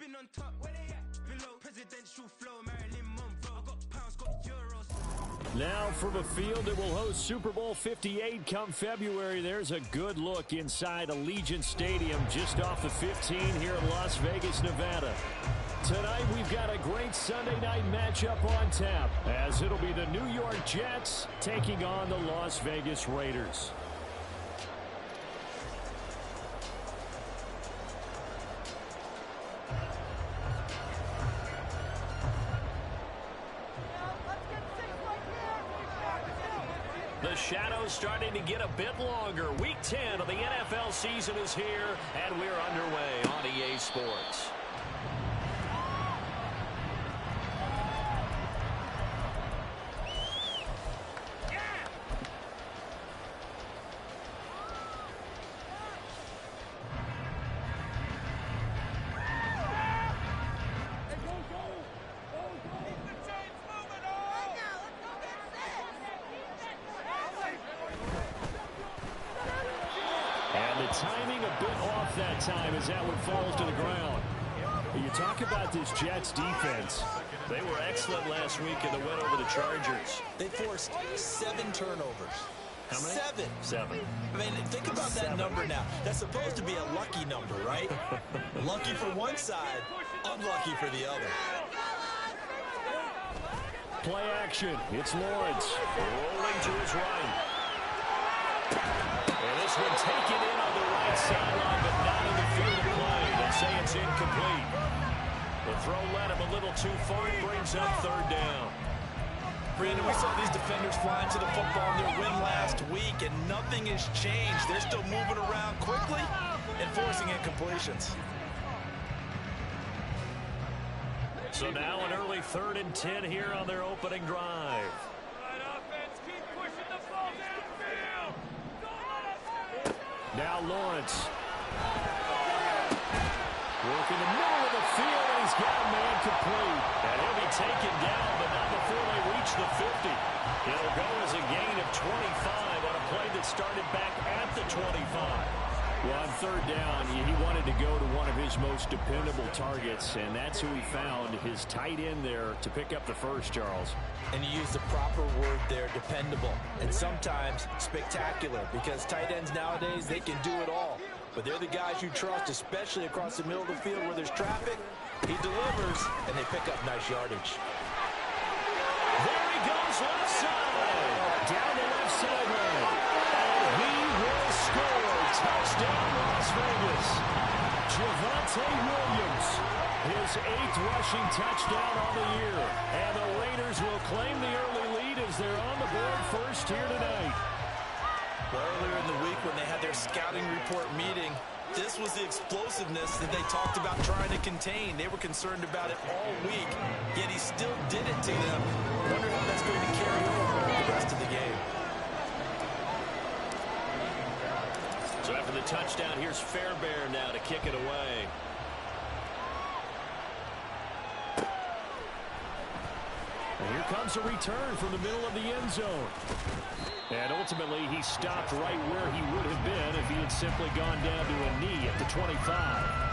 been on top, where they at? Below presidential flow, Marilyn Monroe. I got pounds, got euros. Now from a field that will host Super Bowl 58 come February, there's a good look inside Allegiant Stadium just off the 15 here in Las Vegas, Nevada. Tonight we've got a great Sunday night matchup on tap, as it'll be the New York Jets taking on the Las Vegas Raiders. The shadow's starting to get a bit longer. Week 10 of the NFL season is here, and we're underway on EA Sports. Time as that one falls to the ground. You talk about this Jets defense. They were excellent last week in the win over the Chargers. They forced 7 turnovers. How many? 7. I mean, think about that number now. That's supposed to be a lucky number, right? Lucky for one side, unlucky for the other. Play action. It's Lawrence rolling to his right. And this one taken in on the right sideline, but not in the field of play. They say it's incomplete. The throw led him a little too far. It brings up 3rd down. Brandon, we saw these defenders flying to the football in their win last week, and nothing has changed. They're still moving around quickly and forcing incompletions. So now an early 3rd and 10 here on their opening drive. Now Lawrence. Working the middle of the field, and he's got a man complete. And he'll be taken down, but not before they reach the 50. It'll go as a gain of 25 on a play that started back at the 25. Well, on 3rd down, he wanted to go to one of his most dependable targets, and that's who he found, his tight end there, to pick up the first, Charles. And you use the proper word there, dependable, and sometimes spectacular, because tight ends nowadays, they can do it all. But they're the guys you trust, especially across the middle of the field where there's traffic. He delivers, and they pick up nice yardage. There he goes, left side. Down the left sideline. And he will score. Touchdown, Las Vegas. Javonte Williams, his 8th rushing touchdown on the year. And the Raiders will claim the early lead as they're on the board first here tonight. Well, earlier in the week when they had their scouting report meeting, this was the explosiveness that they talked about trying to contain. They were concerned about it all week, yet he still did it to them. Wonder how that's going to carry over the rest of the game. So after the touchdown, here's Fairbairn now to kick it away. And here comes a return from the middle of the end zone. And ultimately, he stopped right where he would have been if he had simply gone down to a knee at the 25.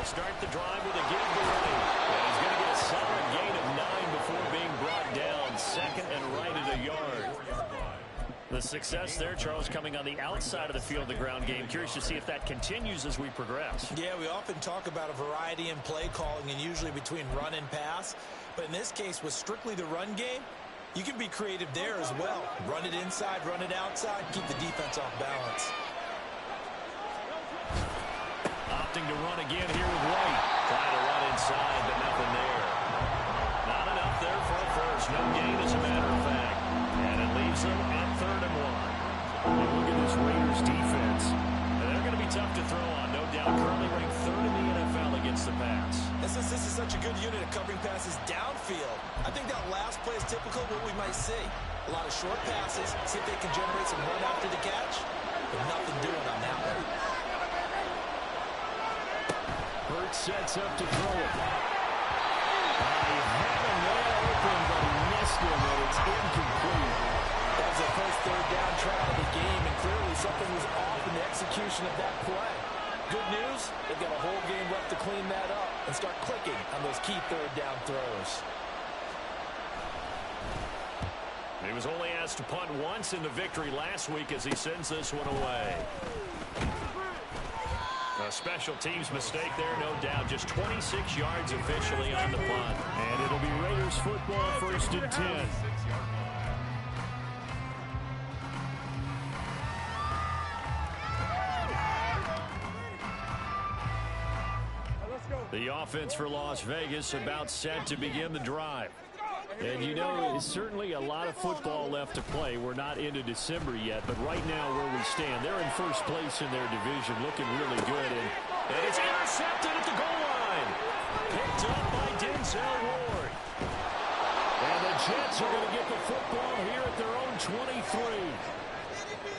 Start the drive with a give to running. And he's going to get a solid gain of 9 before being brought down. 2nd and right at a yard. The success there, Charles, coming on the outside of the field, the ground game. Curious to see if that continues as we progress. Yeah, we often talk about a variety in play calling and usually between run and pass. But in this case, with strictly the run game, you can be creative there as well. Run it inside, run it outside, keep the defense off balance. Opting to run again here with White. Trying to run inside, but nothing there. Not enough there for a first. No gain, as a matter of fact. And it leaves them at 3rd and 1. And look at this Raiders defense. And they're going to be tough to throw on, no doubt. Currently ranked 3rd in the NFL against the pass. This is such a good unit of covering passes downfield. I think that last play is typical of what we might see. A lot of short passes, see if they can generate some run after the catch. but nothing doing on that one. Hurts sets up to throw it. He had a man open, but he missed him, and it's incomplete. That was the first third down try of the game, and clearly something was off in the execution of that play. Good news, they've got a whole game left to clean that up and start clicking on those key third down throws. He was only asked to punt once in the victory last week as he sends this one away. A special teams mistake there, no doubt. Just 26 yards officially on the punt. And it'll be Raiders football, 1st and 10. The offense for Las Vegas about set to begin the drive. And you know, it's certainly a lot of football left to play. We're not into December yet, but right now where we stand, they're in first place in their division, looking really good. And it's intercepted at the goal line. Picked up by Denzel Ward. And the Jets are going to get the football here at their own 23.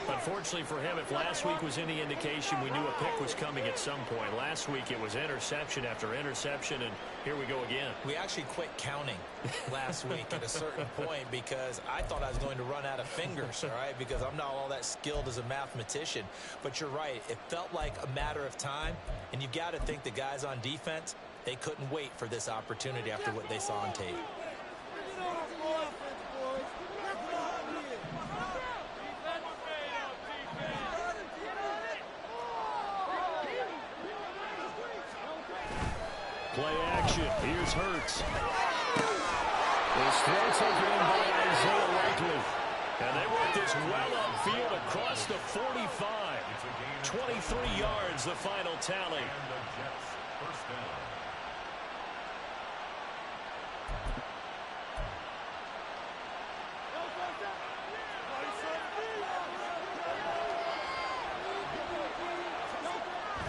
Unfortunately for him, if last week was any indication, we knew a pick was coming at some point. Last week it was interception after interception, and here we go again. We actually quit counting last week at a certain point because I thought I was going to run out of fingers, all right, because I'm not all that skilled as a mathematician. But you're right. It felt like a matter of time, and you've got to think the guys on defense, they couldn't wait for this opportunity after what they saw on tape. Play action. Here's Hurts. His throw taken in by Isaiah Likely. And they work this well upfield across the 45. 23 yards, the final tally.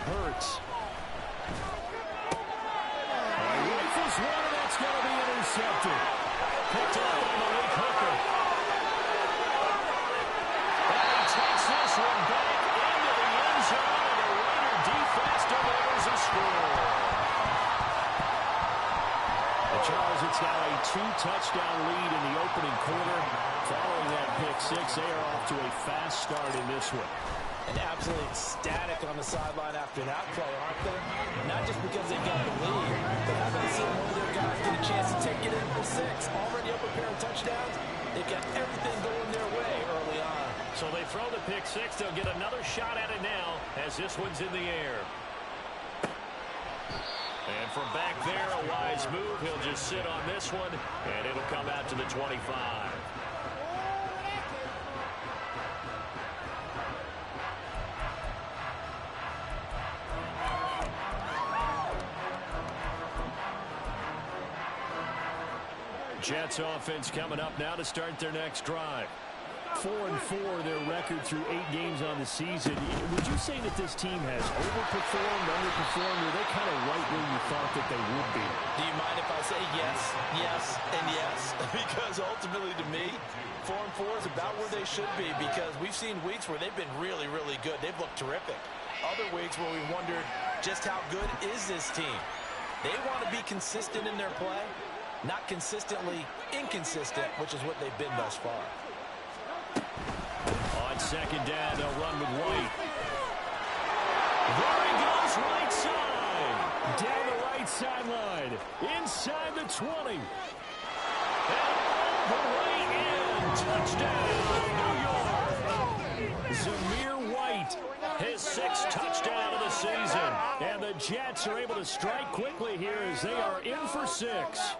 Hurts. One, and that's going to be intercepted. Picked up by Malik Hooker. And he takes this one back into the end zone, and the Raider defense delivers a score. Well, Charles, it's now a 2-touchdown lead in the opening quarter. Following that pick six, they are off to a fast start in this one. And absolutely ecstatic on the sideline after that play, aren't they? Not just because they got the lead, but having seen one of their guys get a chance to take it in for six. Already up a pair of touchdowns. They've got everything going their way early on. So they throw the pick six. They'll get another shot at it now as this one's in the air. And from back there, a wise move. He'll just sit on this one, and it'll come out to the 25. Jets offense coming up now to start their next drive. 4-4 their record through 8 games on the season. Would you say that this team has overperformed, underperformed, or they kind of right where you thought that they would be? Do you mind if I say yes, yes, and yes? Because ultimately to me, 4-4 is about where they should be because we've seen weeks where they've been really, really good. They've looked terrific. Other weeks where we wondered just how good is this team. They want to be consistent in their play. Not consistently inconsistent, which is what they've been thus far. On second down, they'll run with White. There he goes, right side. Down the right sideline. Inside the 20. And all the way in. Touchdown, New York. Zamir White, his 6th touchdown of the season. And the Jets are able to strike quickly here as they are in for 6.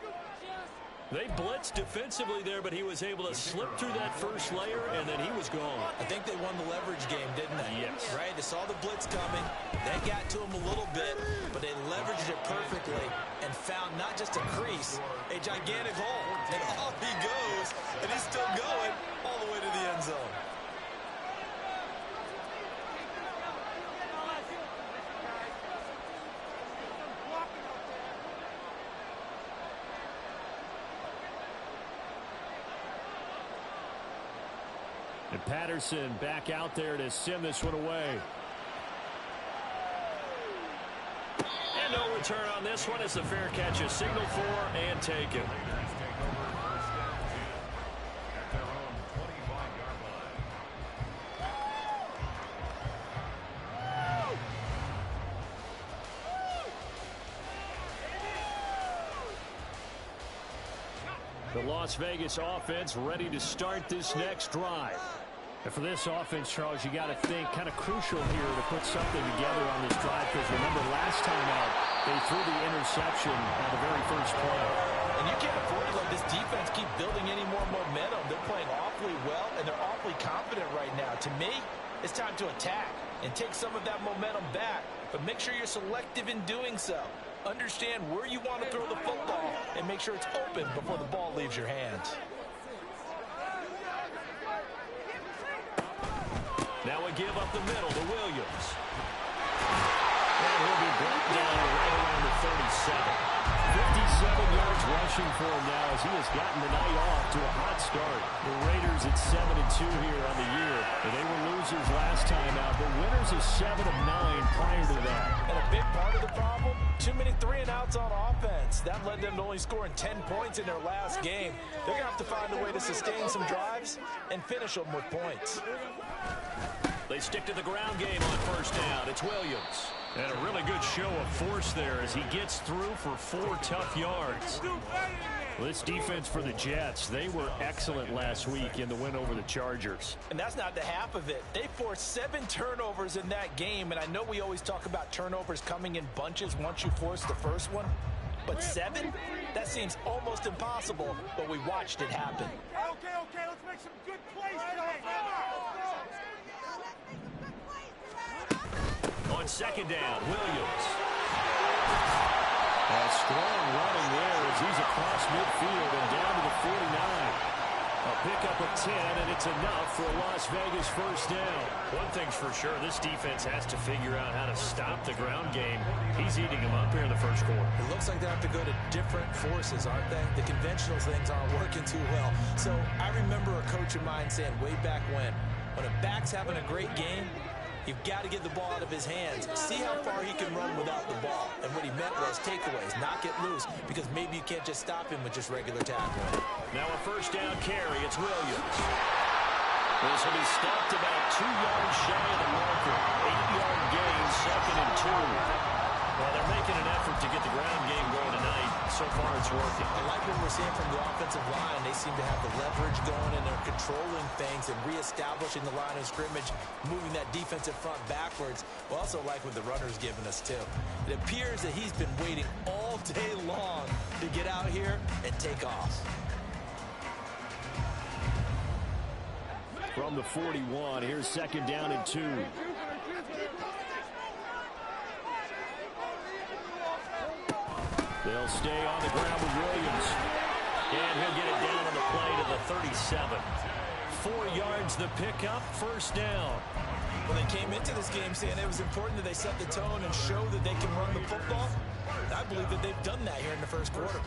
They blitzed defensively there, but he was able to slip through that first layer, and then he was gone. I think they won the leverage game, didn't they? Yes. Right? They saw the blitz coming. That got to him a little bit, but they leveraged it perfectly and found not just a crease, a gigantic hole. And off he goes, and he's still going all the way to the end zone. And Patterson back out there to send this one away. And no return on this one. It's a fair catch, a signal for and taken. The Las Vegas offense ready to start this next drive. And for this offense, Charles, you got to think kind of crucial here to put something together on this drive, because remember last time out, they threw the interception on the very first play. And you can't afford to let this defense keep building any more momentum. They're playing awfully well, and they're awfully confident right now. To me, it's time to attack and take some of that momentum back, but make sure you're selective in doing so. Understand where you want to throw the football and make sure it's open before the ball leaves your hands. Now we give up the middle to Williams. And he'll be brought down right around the 37. 57 yards rushing for him now as he has gotten the night off to a hot start. The Raiders at 7-2 here on the year. And they were losers last time out, but winners of 7 of 9 prior to that. And a big part of the problem, too many 3-and-outs on offense. That led them to only scoring 10 points in their last game. They're going to have to find a way to sustain some drives and finish them with points. They stick to the ground game on first down. It's Williams. And a really good show of force there as he gets through for 4 tough yards. Well, this defense for the Jets, they were excellent last week in the win over the Chargers. And that's not the half of it. They forced 7 turnovers in that game, and I know we always talk about turnovers coming in bunches once you force the first one. But 7? That seems almost impossible, but we watched it happen. Okay, let's make some good plays today. On second down, Williams. A strong running there as he's across midfield and down to the 49. A pickup of 10, and it's enough for a Las Vegas first down. One thing's for sure, this defense has to figure out how to stop the ground game. He's eating them up here in the first quarter. It looks like they have to go to different forces, aren't they? The conventional things aren't working too well. So I remember a coach of mine saying way back when a back's having a great game, you've got to get the ball out of his hands. See how far he can run without the ball. And what he meant was takeaways, not get loose, because maybe you can't just stop him with just regular tackling. Now a first down carry. It's Williams. This will be stopped about 2 yards shy of the marker. 8-yard gain, 2nd and 2. Well, they're making an effort to get the ground game going tonight. So far, it's working. I like what we're seeing from the offensive line. They seem to have the leverage going, and they're controlling things and reestablishing the line of scrimmage, moving that defensive front backwards. We also like what the runner's giving us, too. It appears that he's been waiting all day long to get out here and take off. From the 41, here's second down and 2. They'll stay on the ground with Williams. And he'll get it down on the play to the 37. 4 yards the pickup, first down. Well, they came into this game saying it was important that they set the tone and show that they can run the football. I believe that they've done that here in the first quarter.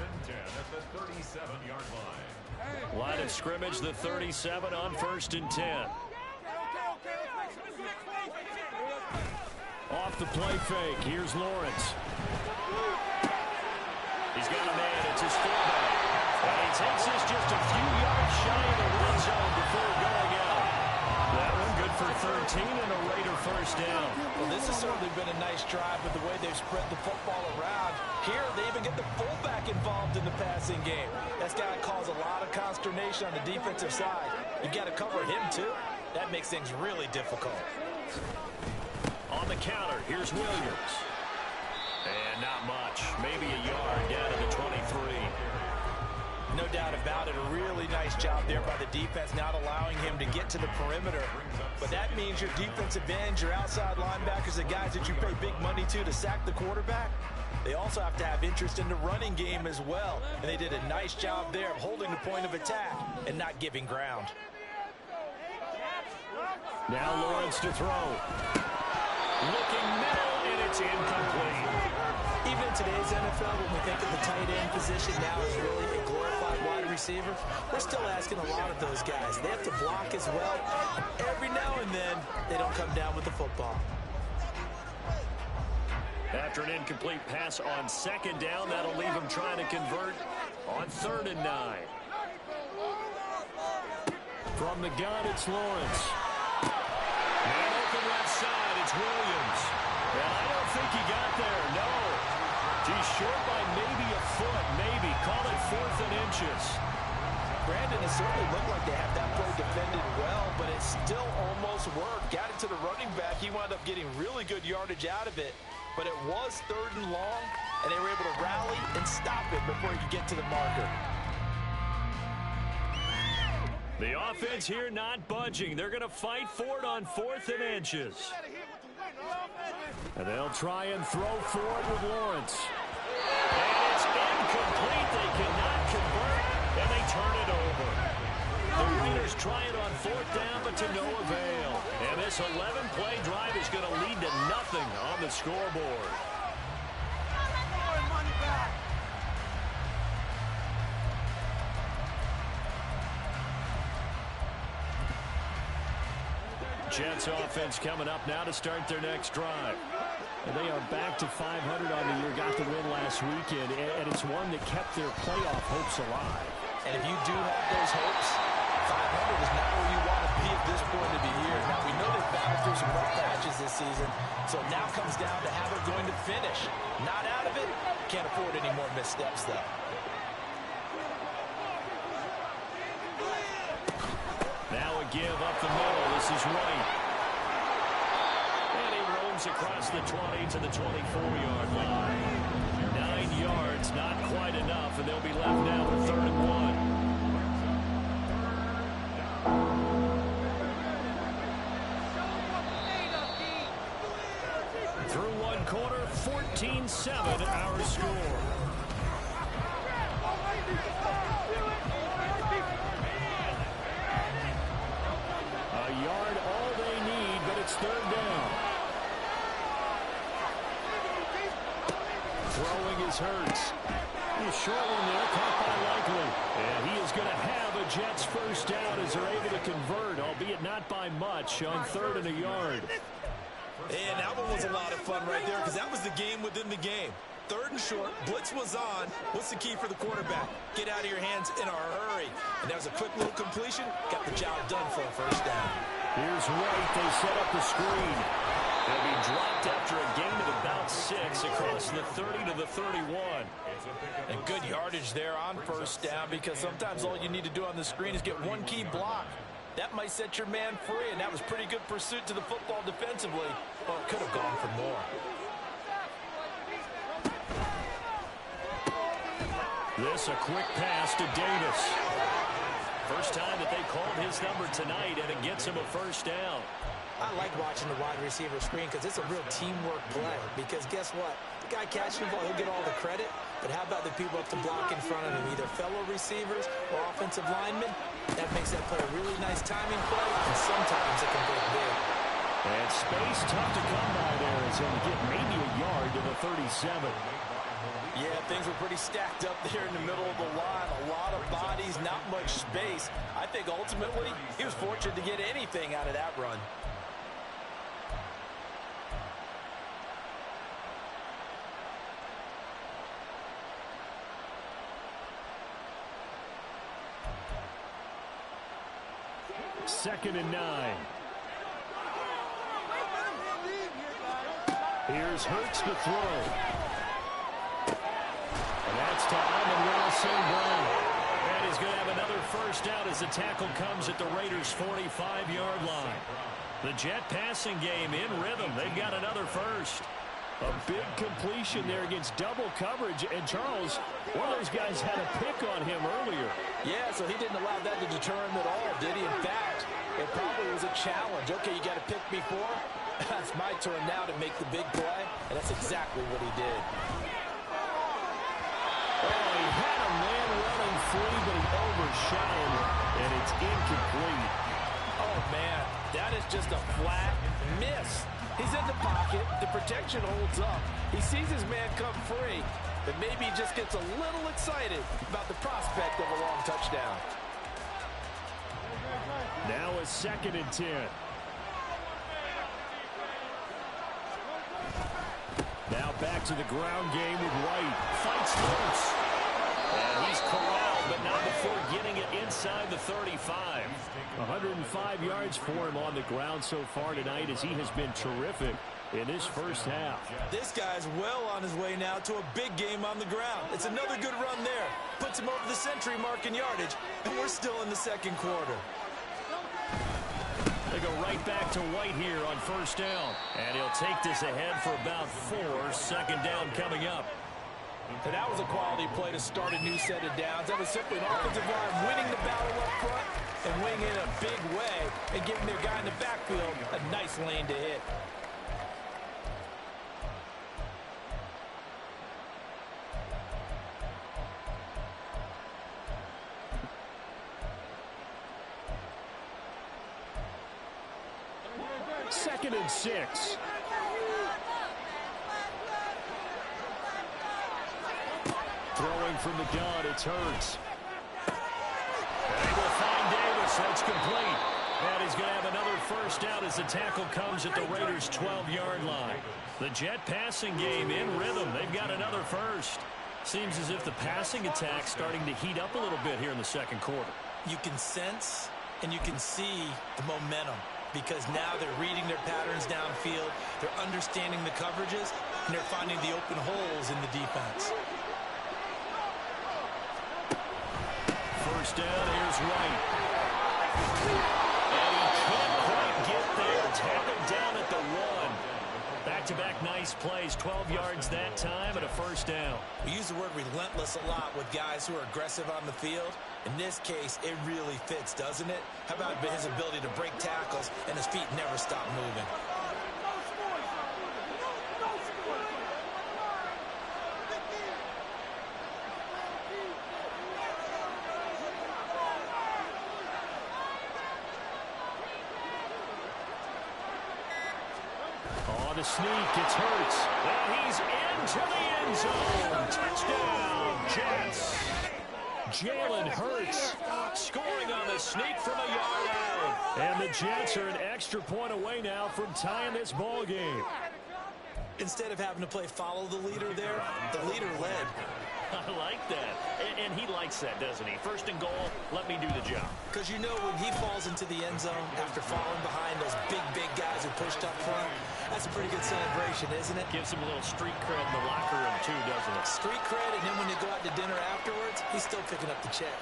Line of scrimmage, the 37 on 1st and 10. Off the play fake, here's Lawrence. He's got a man, it's his fullback. And he takes this just a few yards shy of the red zone before going out. That one good for 13 and a Raider first down. Well, this has certainly been a nice drive with the way they've spread the football around. Here, they even get the fullback involved in the passing game. That's got to cause a lot of consternation on the defensive side. You've got to cover him, too. That makes things really difficult. On the counter, here's Williams. And not much. Maybe a yard down to the 23. No doubt about it. A really nice job there by the defense, not allowing him to get to the perimeter. But that means your defensive ends, your outside linebackers, the guys that you pay big money to sack the quarterback, they also have to have interest in the running game as well. And they did a nice job there of holding the point of attack and not giving ground. Now Lawrence to throw. Looking middle, and it's incomplete. Even in today's NFL, when we think of the tight end position now as really a glorified wide receiver, we're still asking a lot of those guys. They have to block as well. Every now and then, they don't come down with the football. After an incomplete pass on second down, that'll leave him trying to convert on 3rd and 9. From the gun, it's Lawrence. Man open left side, it's Williams. And I don't think he got there, no. He's short by maybe a foot, maybe. Call it 4th and inches. Brandon, it certainly looked like they had that play defended well, but it still almost worked. Got it to the running back. He wound up getting really good yardage out of it. But it was 3rd and long, and they were able to rally and stop it before he could get to the marker. The offense here not budging. They're going to fight for it on 4th and inches. And they'll try and throw for it with Lawrence. And it's incomplete. They cannot convert, and they turn it over. The Raiders try it on 4th down, but to no avail. And this 11-play drive is going to lead to nothing on the scoreboard. Jets offense coming up now to start their next drive. And they are back to 500 on the year, got the win last weekend, and it's one that kept their playoff hopes alive. And if you do have those hopes, 500 is not where you want to be at this point of the year. Now, we know they've battled through some rough patches this season, so it now comes down to how they're going to finish. Not out of it, can't afford any more missteps, though. Now a give up the middle. This is Wright. And he roams across the 20 to the 24-yard line. 9 yards, not quite enough, and they'll be left now with 3rd and 1. Through one quarter, 14-7 our score. A yard, all they need, but it's 3rd down. Throwing is Hurts. He's short one there, caught by Likely. And he is going to have a Jets first down as they're able to convert, albeit not by much, on 3rd and a yard. And that one was a lot of fun right there because that was the game within the game. 3rd and short, blitz was on. What's the key for the quarterback? Get out of your hands in a hurry. And that was a quick little completion. Got the job done for a first down. Here's Wright. They set up the screen. They'll be dropped after a gain of about 6 across the 30 to the 31. And good yardage there on first down because sometimes all you need to do on the screen is get one key block. That might set your man free, and that was pretty good pursuit to the football defensively. Well, it could have gone for more. This a quick pass to Davis. First time that they called his number tonight, and it gets him a first down. I like watching the wide receiver screen because it's a real teamwork play. Because guess what? The guy catching the ball, he'll get all the credit. But how about the people up to block in front of him, either fellow receivers or offensive linemen? That makes that play a really nice timing play, and sometimes it can break big. And space tough to come by there as they get maybe a yard to the 37. Yeah, things were pretty stacked up there in the middle of the line. A lot of bodies, not much space. I think ultimately he was fortunate to get anything out of that run. Second and 9. Here's Hurts to throw. And that's to Amon-Ra St. Brown. And he's going to have another first down as the tackle comes at the Raiders' 45-yard line. The Jet passing game in rhythm. They've got another first. A big completion there against double coverage. And Charles, one of those guys had a pick on him earlier. Yeah, so he didn't allow that to deter him at all, did he? In fact, it probably was a challenge. Okay, you got to pick me for? It's my turn now to make the big play, and that's exactly what he did. Oh, he had a man running free, but he overshot him, and it's incomplete. Oh, man, that is just a flat miss. He's in the pocket. The protection holds up. He sees his man come free, but maybe he just gets a little excited about the prospect of a long touchdown. Now a 2nd and 10. Now back to the ground game with White. Fights loose. And he's corralled, but not before getting it inside the 35. 105 yards for him on the ground so far tonight as he has been terrific in this first half. This guy's well on his way now to a big game on the ground. It's another good run there. Puts him over the century mark in yardage, and we're still in the second quarter. They go right back to White here on 1st down. And he'll take this ahead for about 4. 2nd down coming up. And that was a quality play to start a new set of downs. That was simply an offensive line winning the battle up front and winning in a big way and giving their guy in the backfield a nice lane to hit. Second and 6. Throwing from the gun, it's Hurts. And he will find Davis. That's complete. And he's going to have another 1st down as the tackle comes at the Raiders' 12-yard line. The Jet passing game in rhythm. They've got another 1st. Seems as if the passing attack's starting to heat up a little bit here in the 2nd quarter. You can sense and you can see the momentum because now they're reading their patterns downfield, they're understanding the coverages, and they're finding the open holes in the defense. 1st down, here's White. And he can't quite get there. Tackled down at the 1. Back-to-back nice plays, 12 yards that time and a 1st down. We use the word relentless a lot with guys who are aggressive on the field. In this case, it really fits, doesn't it? How about his ability to break tackles and his feet never stop moving? On the sneak, it's Hurts. And he's into the end zone. Touchdown, Jets. Jalen Hurts scoring on the sneak from a yard out. And the Jets are an extra point away now from tying this ball game. Instead of having to play follow the leader there, the leader led. I like that. And he likes that, doesn't he? 1st and goal, let me do the job. Because you know when he falls into the end zone after falling behind those big guys who pushed up front, that's a pretty good celebration, isn't it? Gives him a little street cred in the locker room, too, doesn't it? Street cred, and then when you go out to dinner afterwards, he's still picking up the check.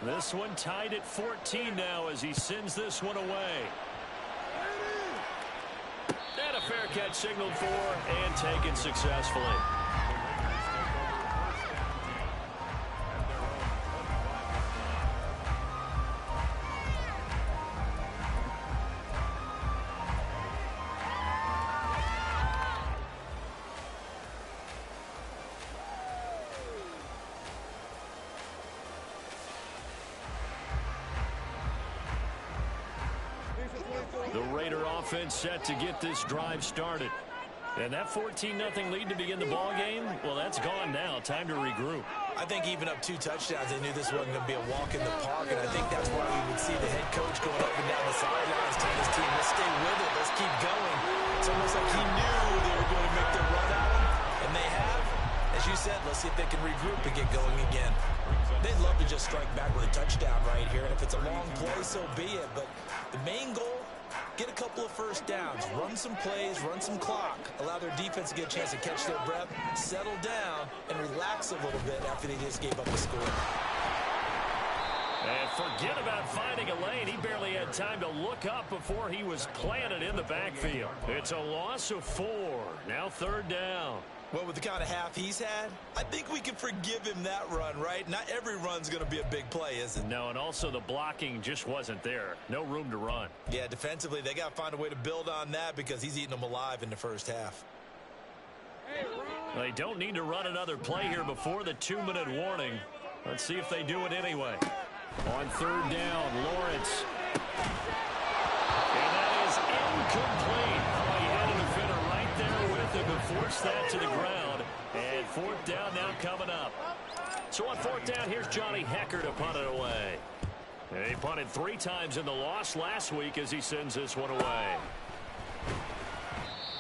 This one tied at 14 now as he sends this one away. And a fair catch signaled for and taken successfully. The Raider offense set to get this drive started. And that 14-0 lead to begin the ball game, well, that's gone now. Time to regroup. I think even up 2 touchdowns, they knew this wasn't going to be a walk in the park, and I think that's why we would see the head coach going up and down the sidelines telling his team, let's stay with it, let's keep going. It's almost like he knew they were going to make their run at him, and they have. As you said, let's see if they can regroup and get going again. They'd love to just strike back with a touchdown right here, and if it's a long play, so be it. But the main goal, get a couple of 1st downs, run some plays, run some clock, allow their defense to get a chance to catch their breath, settle down, and relax a little bit after they just gave up a score. And forget about finding a lane. He barely had time to look up before he was planted in the backfield. It's a loss of 4. Now 3rd down. Well, with the kind of half he's had, I think we can forgive him that run, right? Not every run's going to be a big play, is it? No, and also the blocking just wasn't there. No room to run. Yeah, defensively, they got to find a way to build on that because he's eating them alive in the first half. They don't need to run another play here before the 2-minute warning. Let's see if they do it anyway. On third down, Lawrence. And that is incomplete. Oh, he had a defender right there with him and forced that to the ground. And fourth down now coming up. So on fourth down, here's Johnny Hekker to punt it away. And he punted 3 times in the loss last week as he sends this one away.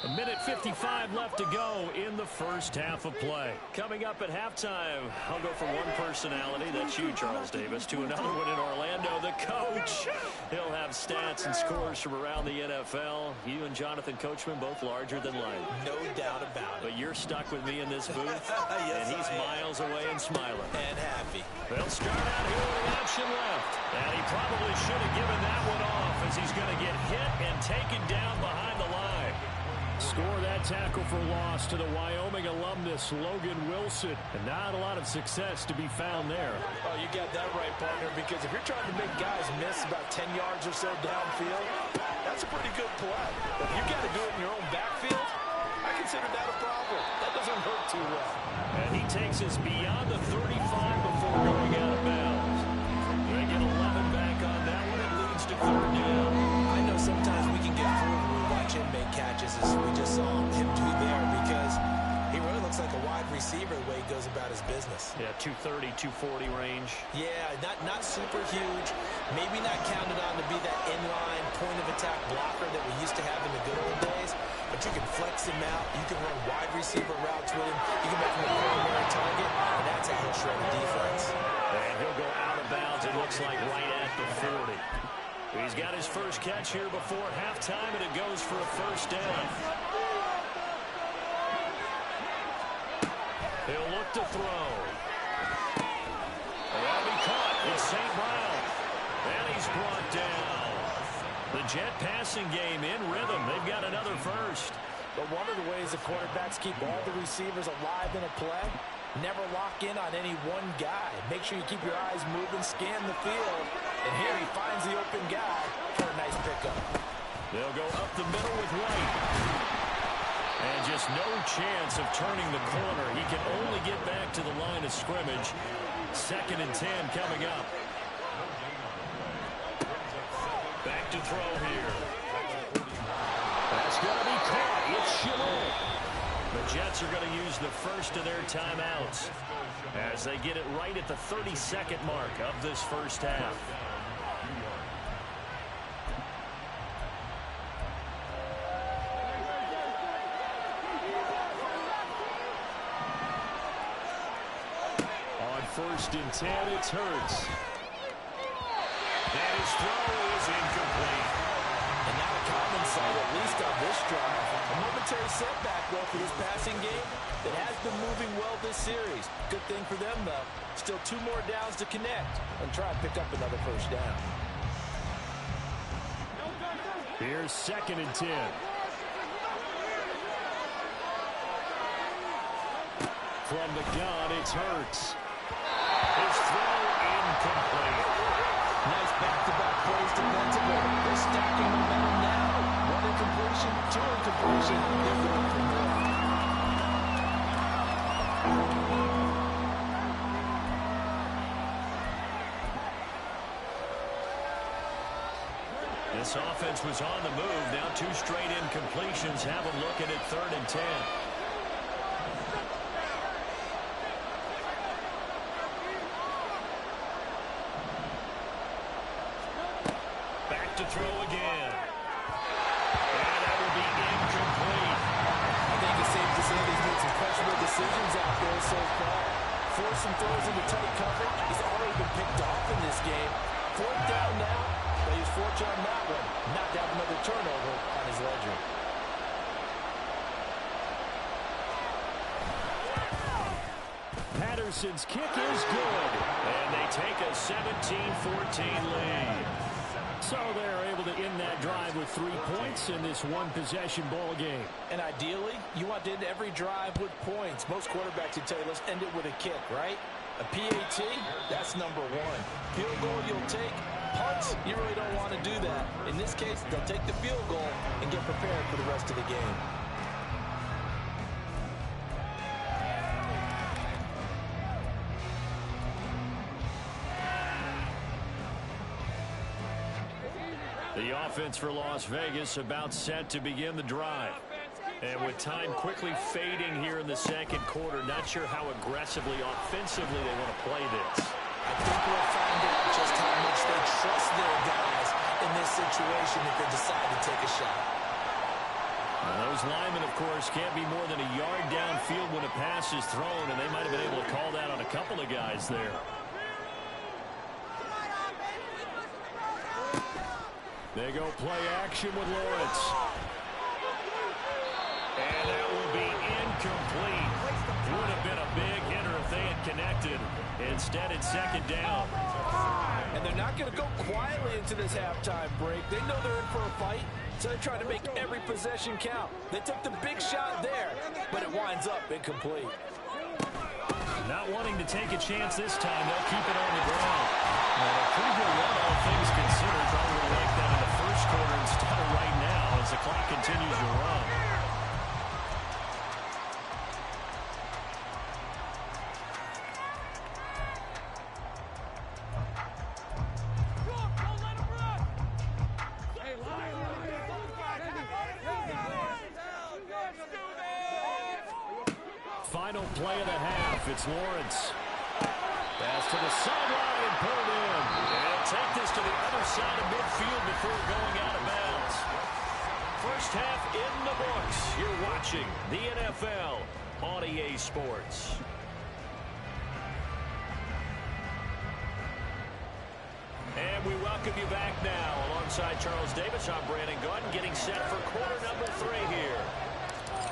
1:55 left to go in the first half of play. Coming up at halftime, I'll go from one personality, that's you, Charles Davis, to another one in Orlando, the coach. He'll have stats and scores from around the NFL. You and Jonathan Coachman both larger than life. No doubt about it. But you're stuck with me in this booth, yes, and he's miles away and smiling. And happy. They'll start out here with an option left. And he probably should have given that one off as he's going to get hit and taken down behind the line. Score that tackle for loss to the Wyoming alumnus, Logan Wilson. And not a lot of success to be found there. Oh, you got that right, partner, because if you're trying to make guys miss about 10 yards or so downfield, that's a pretty good play. But if you got to do it in your own backfield, I consider that a problem. That doesn't work too well. And he takes us beyond the 35 before going out of bounds. They get 11 back on that one. It leads to third down. I know sometimes we can get fooled when we watch him make catches as we just saw him do there because he really looks like a wide receiver the way he goes about his business. Yeah, 230, 240 range. Yeah, not super huge. Maybe not counted on to be that inline point-of-attack blocker that we used to have in the good old days. But you can flex him out. You can run wide receiver routes with him. You can make him a primary target, and that's how he'll shred the defense. And he'll go out of bounds, it looks like, right at the 40. He's got his first catch here before halftime, and it goes for a first down. He'll look to throw. That'll be caught. It's St. Brown. And he's brought down. The Jet passing game in rhythm. They've got another first. But one of the ways the quarterbacks keep all the receivers alive in a play, never lock in on any one guy. Make sure you keep your eyes moving, scan the field. And here he finds the open guy for a nice pickup. They'll go up the middle with White. And just no chance of turning the corner. He can only get back to the line of scrimmage. 2nd and 10 coming up. Back to throw here. That's going to be caught. It's Chabot. The Jets are going to use the first of their timeouts as they get it right at the 32nd mark of this first half. On 1st and 10, it's Hurts. And his throw is incomplete. And not a common sight, at least on this drive. A momentary setback, though, for this passing game that has been moving well this series. Good thing for them, though. Still 2 more downs to connect and try and pick up another first down. Here's 2nd and 10. From the gun, it's Hurts. His throw incomplete. Nice back-to-back plays defensively. They're stacking momentum now. 1 incompletion, 2 incompletion. They're going for more. This offense was on the move. Now 2 straight incompletions have them looking at 3rd and 10. To throw again. And that will be incomplete. I think it's safe to say he's made some questionable decisions out there so far. Forced some throws into tight coverage. He's already been picked off in this game. 4th down now, but he's fortunate on that one. Not to have another turnover on his ledger. Patterson's kick is good. And they take a 17-14 lead. So they're able to end that drive with 3 points in this one-possession ball game. And ideally, you want to end every drive with points. Most quarterbacks would tell you, let's end it with a kick, right? A PAT, that's number one. Field goal you'll take. Punts, you really don't want to do that. In this case, they'll take the field goal and get prepared for the rest of the game. The offense for Las Vegas about set to begin the drive. And with time quickly fading here in the second quarter, not sure how aggressively, offensively they want to play this. I think we'll find out just how much they trust their guys in this situation if they decide to take a shot. Well, those linemen, of course, can't be more than a yard downfield when a pass is thrown, and they might have been able to call that on a couple of guys there. They go play action with Lawrence. And that will be incomplete. Would have been a big hitter if they had connected. Instead, it's second down. And they're not going to go quietly into this halftime break. They know they're in for a fight, so they're trying to make every possession count. They took the big shot there, but it winds up incomplete. Not wanting to take a chance this time, they'll keep it on the ground. And a pretty good run, all things considered. Probably would have liked that in the first quarter instead of right now as the clock continues to run. Final play of the half. It's Lawrence. Pass to the sideline and pulled in. And take this to the other side of midfield before going out of bounds. First half in the books. You're watching the NFL on EA Sports. And we welcome you back now. Alongside Charles Davis, I'm Brandon Gunn, getting set for quarter number 3 here.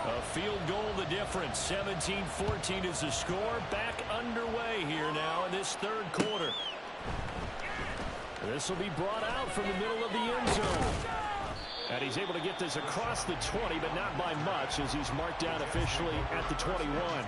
A field goal the difference. 17-14 is the score. Back underway here now in this third quarter. This will be brought out from the middle of the end zone. And he's able to get this across the 20, but not by much as he's marked down officially at the 21.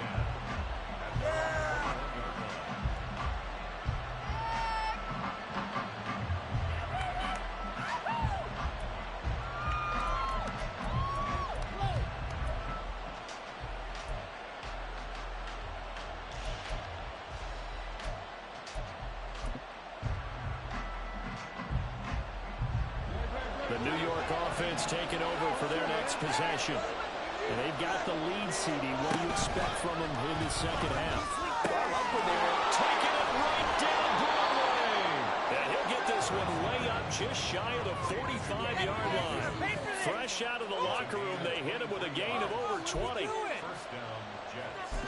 The New York offense taking over for their next possession. And they've got the lead seeding. What do you expect from them in the second half? Well, up with there, taking it right down Broadway. And he'll get this one way up just shy of the 45-yard line. Fresh out of the locker room, they hit him with a gain of over 20. First down, Jets.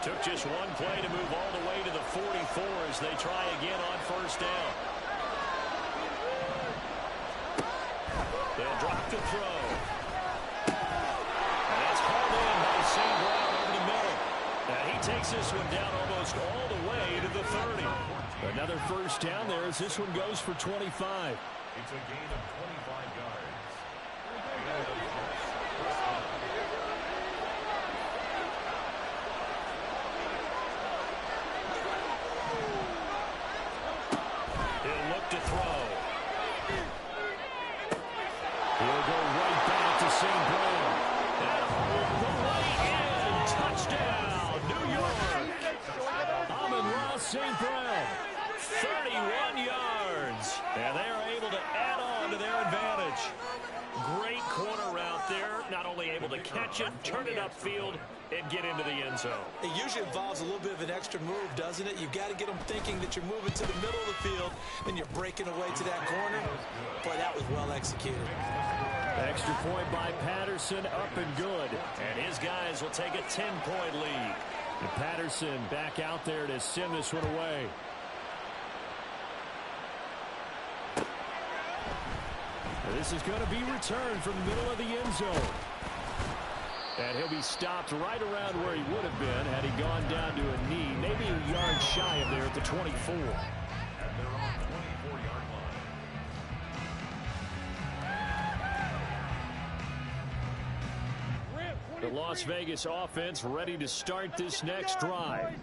Took just one play to move all the way to the 44 as they try again on first down. They'll drop the throw. And that's hauled in by St. Brown over the middle. And he takes this one down almost all the way to the 30. Another first down there as this one goes for 25. It's a gain of 25 yards. He'll look to throw. He'll go right back to St. Brown. And all the way in. Touchdown, New York. Amon-Ra St. Brown. 31 yards. And they are able to add on to their advantage. Great corner route there. Not only able to catch it, turn it upfield, and get into the end zone. It usually involves a little bit of an extra move, doesn't it? You've got to get them thinking that you're moving to the middle of the field, and you're breaking away to that corner. Boy, that was well executed. Extra point by Patterson, up and good. And his guys will take a 10-point lead. And Patterson back out there to send this one away. This is going to be returned from the middle of the end zone. And he'll be stopped right around where he would have been had he gone down to a knee, maybe a yard shy of there at the 24. The Las Vegas offense ready to start this next drive.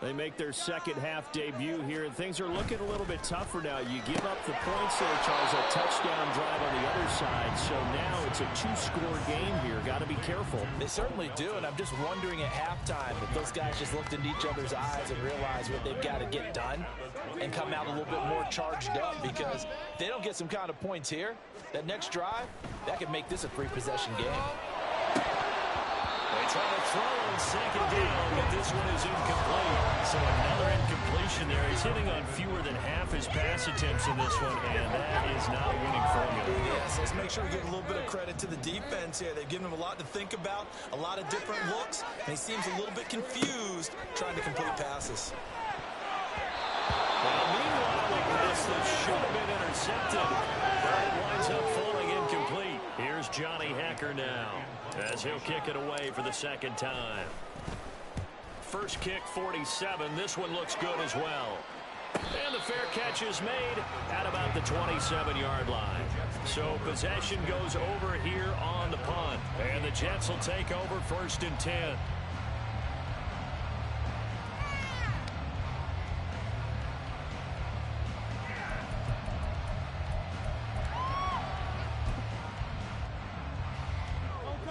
They make their second half debut here, and things are looking a little bit tougher now. You give up the points there, Charles, a touchdown drive on the other side. So now it's a two-score game here. Got to be careful. They certainly do, and I'm just wondering at halftime if those guys just looked into each other's eyes and realized what they've got to get done and come out a little bit more charged up, because if they don't get some kind of points here, that next drive, that could make this a three-possession game. They try to throw on second down, but this one is incomplete. So another incompletion there. He's hitting on fewer than half his pass attempts in this one, and that is not winning formula. Yes, let's make sure we give a little bit of credit to the defense here. They've given him a lot to think about, a lot of different looks, and he seems a little bit confused trying to complete passes. Well, meanwhile, a pass that should have been intercepted, but it winds up falling incomplete. Here's Johnny Hekker now, as he'll kick it away for the second time. First kick, 47. This one looks good as well. And the fair catch is made at about the 27-yard line. So possession goes over here on the punt. And the Jets will take over 1st and 10.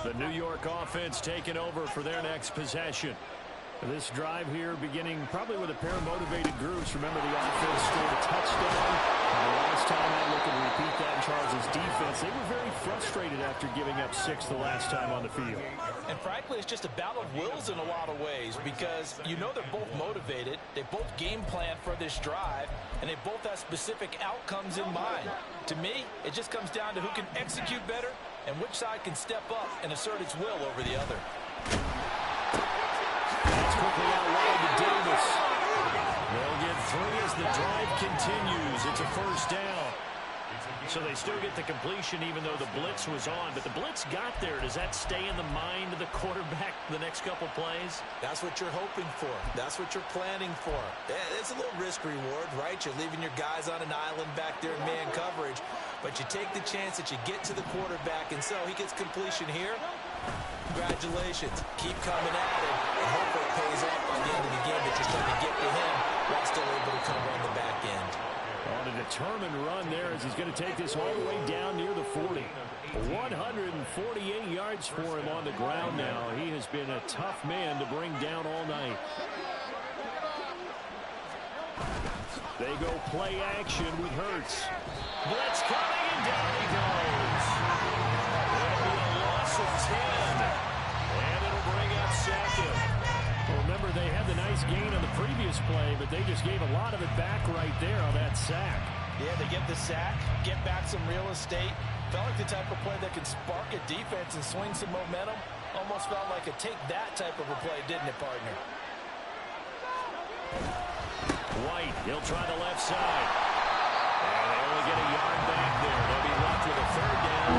The New York offense taking over for their next possession. This drive here beginning probably with a pair of motivated groups. Remember, the offense scored a touchdown. And the last time I look and repeat that in Charles' defense, they were very frustrated after giving up 6 the last time on the field. And frankly, it's just a battle of wills in a lot of ways, because you know they're both motivated. They both game plan for this drive, and they both have specific outcomes in mind. To me, it just comes down to who can execute better and which side can step up and assert its will over the other. That's quickly out wide to Davis. They'll get 3 as the drive continues. It's a first down. So they still get the completion even though the blitz was on. But the blitz got there. Does that stay in the mind of the quarterback the next couple plays? That's what you're hoping for. That's what you're planning for. It's a little risk reward, right? You're leaving your guys on an island back there in man coverage. But you take the chance that you get to the quarterback, and so he gets completion here. Congratulations. Keep coming at it, and hopefully it pays off by the end of the game that you're trying to get to him while still able to cover on the back end. On a determined run there as he's going to take this all the way down near the 40. 148 yards for him on the ground now. He has been a tough man to bring down all night. They go play action with Hurts. Blitz coming, and down he goes. It'll be a loss of 10. And it'll bring up second. Well, remember, they had the nice gain on the previous play, but they just gave a lot of it back right there on that sack. Yeah, they get the sack, get back some real estate. Felt like the type of play that can spark a defense and swing some momentum. Almost felt like a take-that type of a play, didn't it, partner? White, he'll try the left side. And they only get a yard back there. They'll be left with a third down.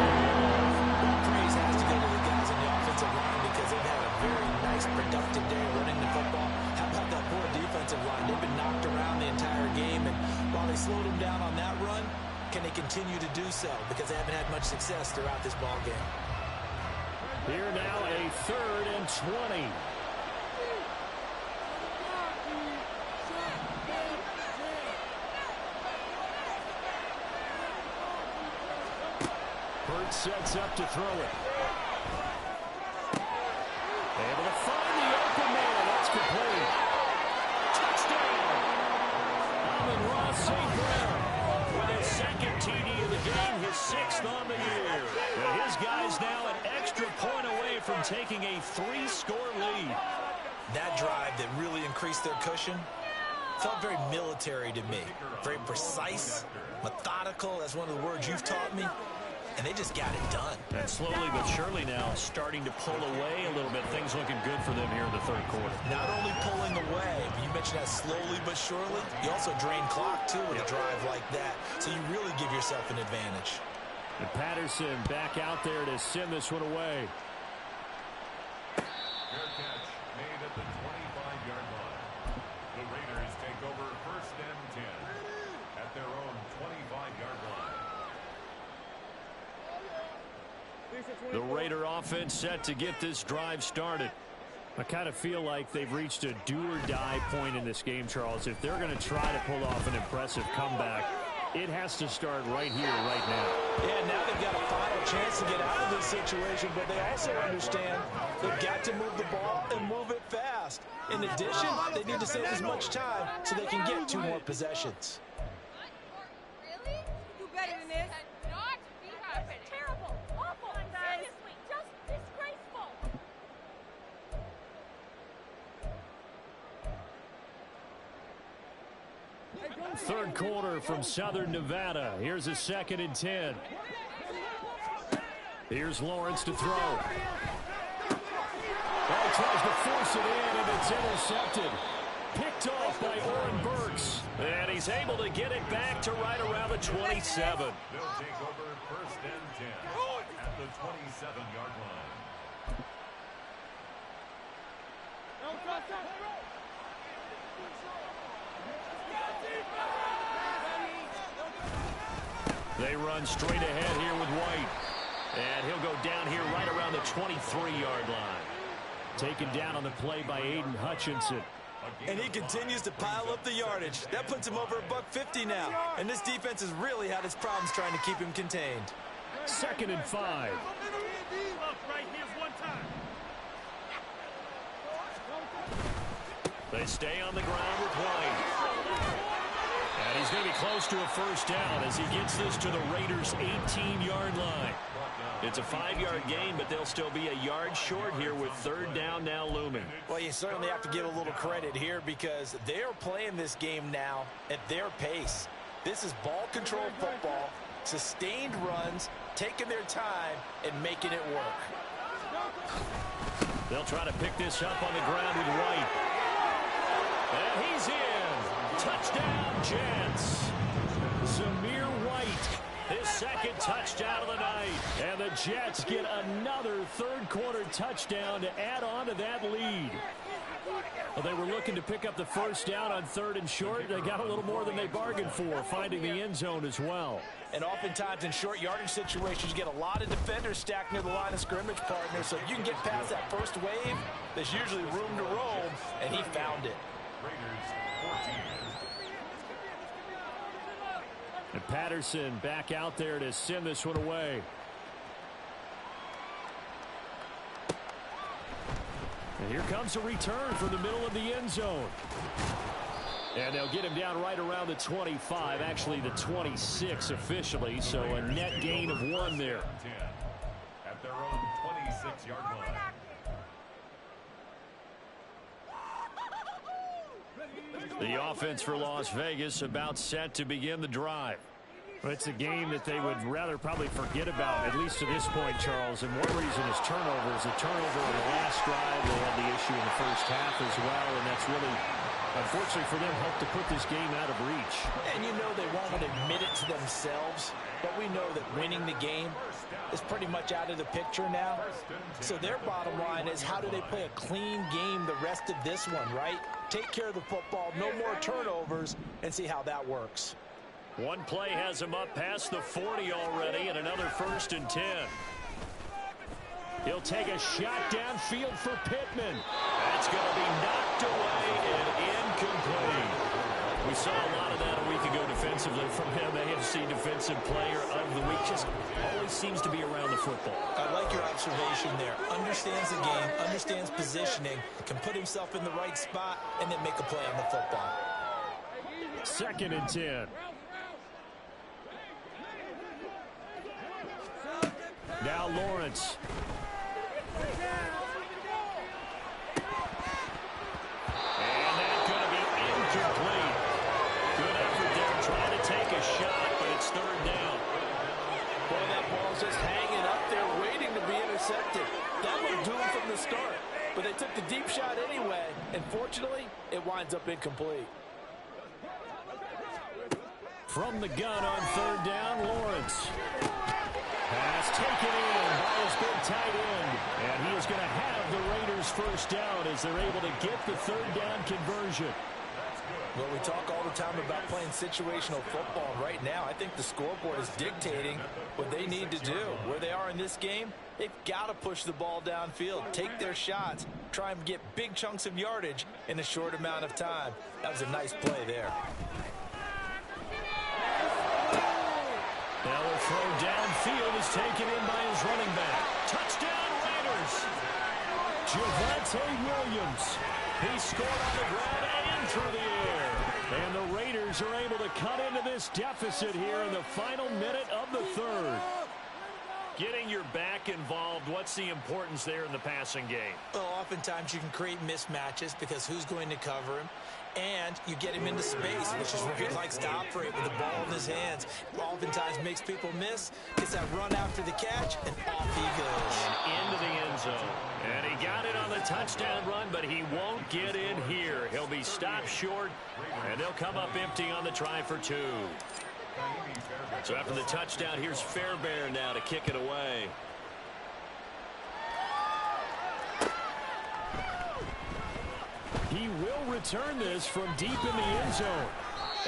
Praise has to go to the guys on the offensive line because they've had a very nice, productive day running the football. How about that poor defensive line? They've been knocked around the entire game, and while they slowed them down on that run, can they continue to do so? Because they haven't had much success throughout this ball game. Here now a 3rd and 20. Hurts sets up to throw it. Able to find the open man. That's complete. Touchdown. Amon-Ra St. Brown with his second TD of the game, his 6th on the year. And his guys now an extra point away from taking a 3-score lead. That drive that really increased their cushion felt very military to me. Very precise, methodical. That's one of the words you've taught me. And they just got it done. And slowly but surely now starting to pull away a little bit. Things looking good for them here in the 3rd quarter. Not only pulling away, but you mentioned that slowly but surely. You also drain clock, too, with a drive like that. So you really give yourself an advantage. And Patterson back out there to send this one away. Fair catch made at the 25-yard line. The Raiders take over 1st and 10 at their own 25-yard line. The Raider offense set to get this drive started. I kind of feel like they've reached a do-or-die point in this game, Charles. If they're going to try to pull off an impressive comeback, it has to start right here, right now. Yeah, now they've got a final chance to get out of this situation, but they also understand they've got to move the ball and move it fast. In addition, they need to save as much time so they can get 2 more possessions. Really? Do better than this. Not be happening. Terrible. Awful. Seriously, just disgraceful. Third quarter from Southern Nevada. Here's a 2nd and 10. Here's Lawrence to throw. Oh, tries to force it in, and it's intercepted. Picked off by Oren Burks. And he's able to get it back to right around the 27. They'll take over 1st and 10 at the 27-yard line. They run straight ahead here with White. And he'll go down here right around the 23-yard line. Taken down on the play by Aiden Hutchinson. And he continues to pile up the yardage. That puts him over $150 now. And this defense has really had its problems trying to keep him contained. 2nd and 5. They stay on the ground with White. And he's going to be close to a first down as he gets this to the Raiders' 18-yard line. It's a 5-yard gain, but they'll still be a yard short here with 3rd down now looming. Well, you certainly have to give a little credit here because they're playing this game now at their pace. This is ball control football, sustained runs, taking their time, and making it work. They'll try to pick this up on the ground with White. And he's in. Touchdown, Jets. Zamir White, his 2nd touchdown of the night. And the Jets get another 3rd quarter touchdown to add on to that lead. Well, they were looking to pick up the first down on 3rd and short. They got a little more than they bargained for, finding the end zone as well. And oftentimes in short yardage situations, you get a lot of defenders stacked near the line of scrimmage, partner. So if you can get past that first wave, there's usually room to roam, and he found it. Raiders 14. And Patterson back out there to send this one away. And here comes a return from the middle of the end zone. And they'll get him down right around the 25, actually the 26 officially, so a net gain of 1 there. At their own 26-yard line. The offense for Las Vegas about set to begin the drive. Well, it's a game that they would rather probably forget about, at least to this point, Charles. And one reason is turnovers. A turnover on the last drive. They had the issue in the first half as well, and that's really, unfortunately for them, helped to put this game out of reach. And you know they won't admit it to themselves, but we know that winning the game is pretty much out of the picture now. So their bottom line is, how do they play a clean game the rest of this one, right? Take care of the football, no more turnovers, and see how that works. One play has him up past the 40 already, and another 1st and 10. He'll take a shot downfield for Pittman. That's going to be knocked away and incomplete. We saw a lot of that a week ago defensively from him. AFC Defensive Player of the Week. Just always seems to be around the football. I like your observation there. Understands the game, understands positioning, can put himself in the right spot, and then make a play on the football. 2nd and 10. Now Lawrence. And that's going to be incomplete. Good effort there trying to take a shot, but it's 3rd down. Boy, that ball's just hanging up there waiting to be intercepted. That looked doomed from the start, but they took the deep shot anyway, and fortunately, it winds up incomplete. From the gun on 3rd down, Lawrence. Pass taken in by his big tight end. And he is going to have the Raiders first down as they're able to get the third down conversion. Well, we talk all the time about playing situational football. Right now, I think the scoreboard is dictating what they need to do. Where they are in this game, they've got to push the ball downfield, take their shots, try and get big chunks of yardage in a short amount of time. That was a nice play there. Now the throw downfield is taken in by his running back. Touchdown, Raiders! Javonte Williams. He scored on the ground and through the air. And the Raiders are able to cut into this deficit here in the final minute of the third. Getting your back involved, what's the importance there in the passing game? Well, oftentimes you can create mismatches because who's going to cover him? And you get him into space, which is where he likes to operate with the ball in his hands. Oftentimes makes people miss, gets that run after the catch, and off he goes. And into the end zone. And he got it on the touchdown run, but he won't get in here. He'll be stopped short, and they'll come up empty on the try for two. So after the touchdown, here's Fairbairn now to kick it away. He will return this from deep in the end zone.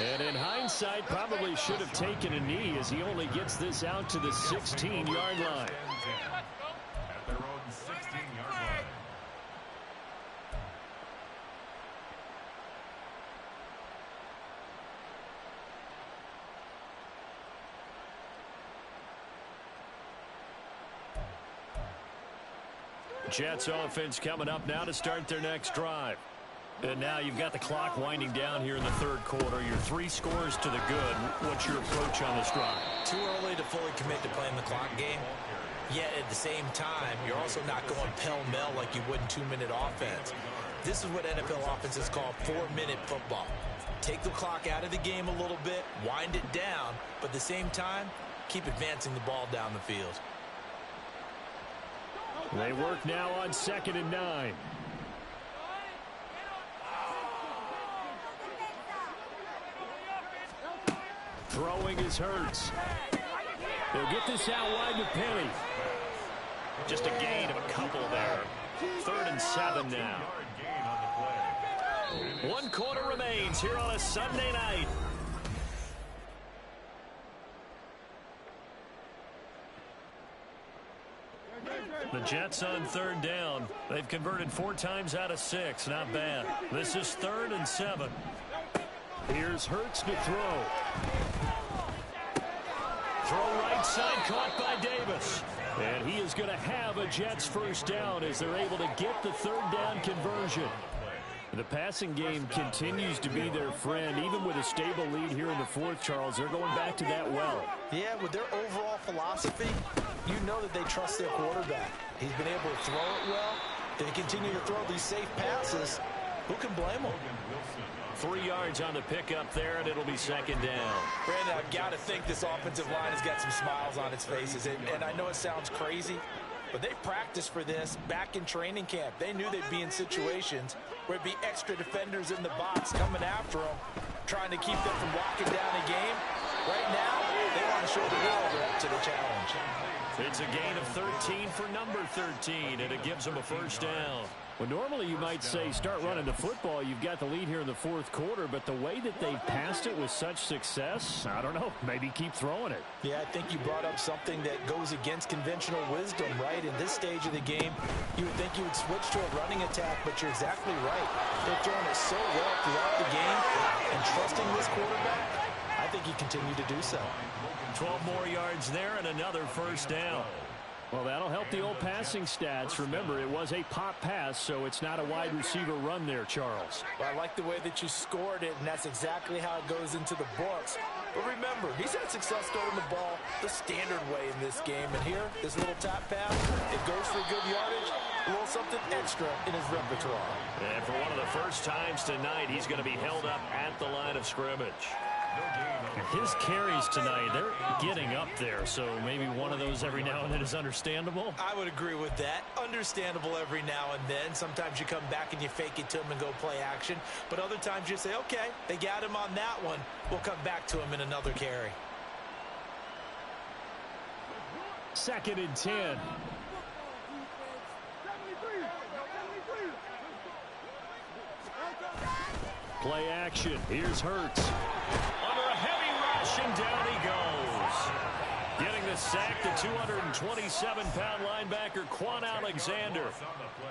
And in hindsight, probably should have taken a knee as he only gets this out to the 16-yard line. At their own 16-yard line. Jets offense coming up now to start their next drive. And now you've got the clock winding down here in the third quarter. Your 3 scores to the good. What's your approach on this drive? Too early to fully commit to playing the clock game. Yet at the same time, you're also not going pell-mell like you would in 2-minute offense. This is what NFL offenses call 4-minute football. Take the clock out of the game a little bit, wind it down, but at the same time, keep advancing the ball down the field. They work now on 2nd and 9. Throwing is Hurts. They'll get this out wide to Penny. Just a gain of a couple there. 3rd and 7 now. 1 quarter remains here on a Sunday night. The Jets on 3rd down. They've converted 4 times out of 6. Not bad. This is 3rd and 7. Here's Hurts to throw. Throw right side caught by Davis. And he is going to have a Jets first down as they're able to get the 3rd down conversion. The passing game continues to be their friend. Even with a stable lead here in the 4th, Charles, they're going back to that well. Yeah, with their overall philosophy, you know that they trust their quarterback. He's been able to throw it well. They continue to throw these safe passes. Who can blame them? 3 yards on the pickup there, and it'll be 2nd down. Brandon, I've got to think this offensive line has got some smiles on its faces. And I know it sounds crazy, but they practiced for this back in training camp. They knew they'd be in situations where it'd be extra defenders in the box coming after them, trying to keep them from locking down a game. Right now, they want to show the world they're up to the challenge. It's a gain of 13 for number 13, and it gives them a first down. Well, normally you might say start running the football. You've got the lead here in the 4th quarter, but the way that they've passed it with such success, I don't know, maybe keep throwing it. Yeah, I think you brought up something that goes against conventional wisdom, right? In this stage of the game, you would think you would switch to a running attack, but you're exactly right. They're throwing it so well throughout the game, and trusting this quarterback, I think he continued to do so. 12 more yards there and another first down. Well, that'll help the old passing stats. Remember, it was a pop pass, so it's not a wide receiver run there, Charles. Well, I like the way that you scored it, and that's exactly how it goes into the books. But remember, he's had success throwing the ball the standard way in this game. And here, this little tap pass, it goes for good yardage, a little something extra in his repertoire. And for one of the first times tonight, he's going to be held up at the line of scrimmage. His carries tonight, they're getting up there, so maybe one of those every now and then is understandable. I would agree with that. Understandable every now and then. Sometimes you come back and you fake it to him and go play action. But other times you say, okay, they got him on that one. We'll come back to him in another carry. 2nd and 10. Play action. Here's Hurts. Under a heavy rush, and down he goes. Getting the sack, the 227-pound linebacker, Quan Alexander.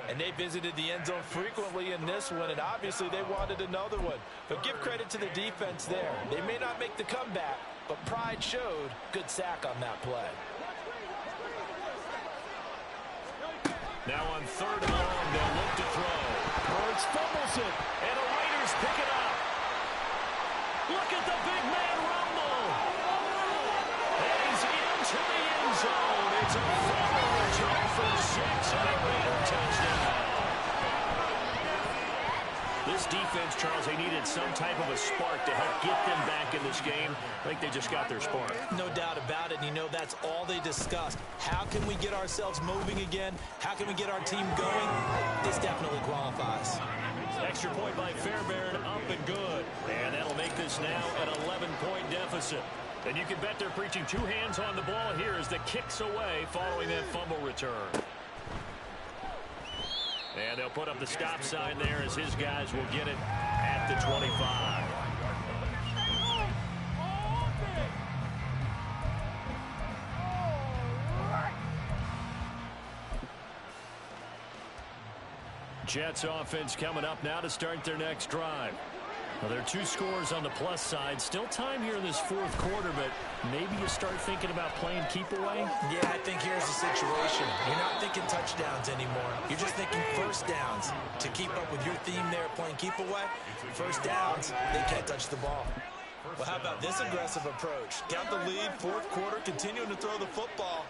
And they visited the end zone frequently in this one, and obviously they wanted another one. But give credit to the defense there. They may not make the comeback, but pride showed. Good sack on that play. Now on 3rd and long, they'll look to throw. Hurts fumbles it, and the Raiders pick it up. Look at the big man rumble. And he's into the end zone. It's a fumble return for 6 and a Raider touchdown. This defense, Charles, they needed some type of a spark to help get them back in this game. I think they just got their spark. No doubt about it. And you know, that's all they discussed. How can we get ourselves moving again? How can we get our team going? This definitely qualifies. Extra point by Fairbairn, up and good. And that'll make this now an 11-point deficit. And you can bet they're preaching 2 hands on the ball here as the kick's away following that fumble return. And they'll put up the stop sign there as his guys will get it at the 25. Jets offense coming up now to start their next drive. Well, there are 2 scores on the plus side. Still time here in this 4th quarter, but maybe you start thinking about playing keep away? Yeah, I think here's the situation. You're not thinking touchdowns anymore. You're just thinking first downs. To keep up with your theme there, playing keep away, first downs, they can't touch the ball. Well, how about this aggressive approach? Got the lead, 4th quarter, continuing to throw the football.